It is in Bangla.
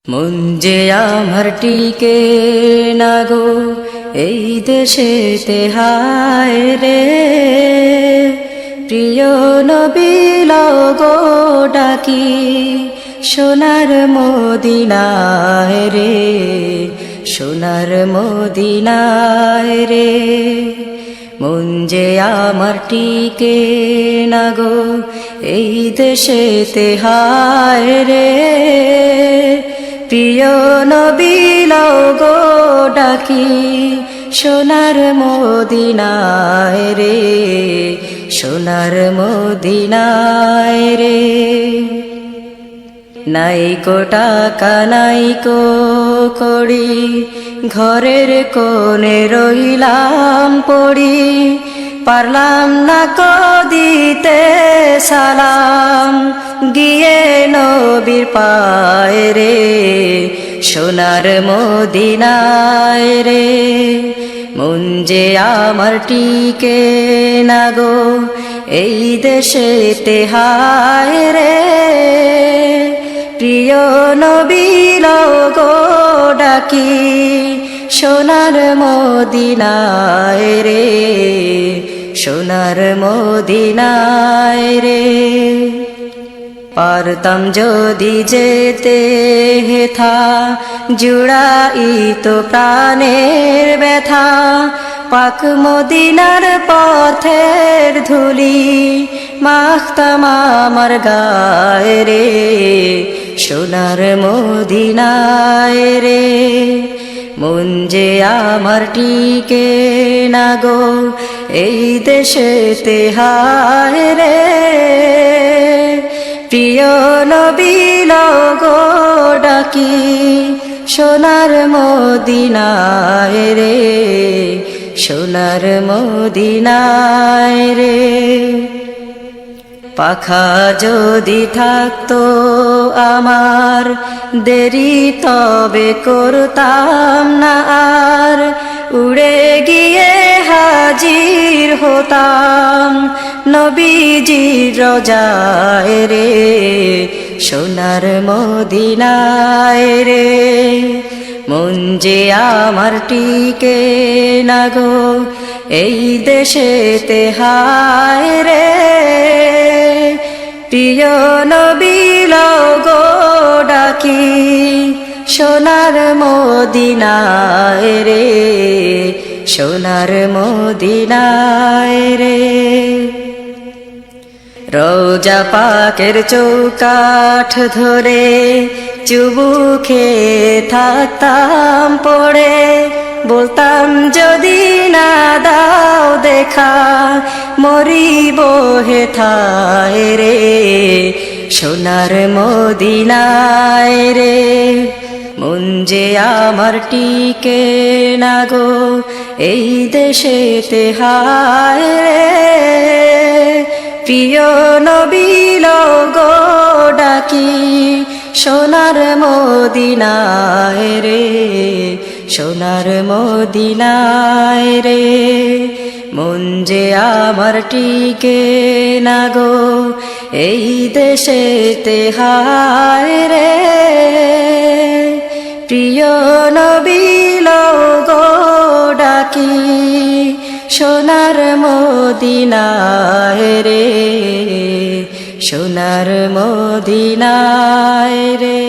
মন যে আমার টিকে না গো এই দেশেতে, হায় রে প্রিয় নবী লও গো ডাকি সোনার মদিনায় রে, সোনার মদিনায় রে। মন যে আমার টিকে না গো এই দেশেতে, হায় রে প্রিয় নবী লও গো ডাকি সোনার মদিনায় রে, সোনার মদিনায় রে। নাইকো টাকা নাইকো কড়ি, ঘরের কোণে রইলাম পড়ি, পারলাম না কো দিতে সালাম, গিয়ে নবীর পায়ে রে সোনার মদিনায় রে। মন যে আমার টিকে না গো এই দেশেতে, হায় রে প্রিয় নবী লও গো ডাকি সোনার মদিনায় রে, সোনার মদিনায় রে। পারতাম যদি যেতে হেথা, জুড়াইতো প্রাণের ব্যথা, পাক মদিনার পথের ধুলি মাখতাম আমার গায়ে রে, সোনার মদিনায় রে। মন যে আমার টিকে না গো এই দেশেতে, হায় রে প্রিয় নবী লও গো ডাকি সোনার মদিনায় রে, সোনার মদিনায় রে। পাখা যদি থাকতো আমার দেরি তবে করতাম না আর, উড়ে গিয়ে হাজির হতাম নবীজির রোজায় রে, সোনার মদিনায় রে। মন যে আমার টিকে না গো এই দেশেতে, হায় রে প্রিয় নবী লও গো ডাকি সোনার মদিনায় রে, সোনার মদিনায় রে। রোজা পাকের চৌকাঠ ধরে চুবুকে থাকতাম পড়ে, বলতাম যদি না দাও দেখা মরিব হেথায় রে, সোনার মদিনায় রে। মন যে আমার টিকে না গো এই দেশেতে, হায় রে প্রিয় নবী লও গো ডাকি সোনার মদিনায় রে, সোনার মদিনায় রে। মন যে আমার টিকে না গো এই দেশেতে, হায় রে প্রিয় নবী লও গো ডাকি সোনার মদিনায় রে, সোনার মদিনায় রে।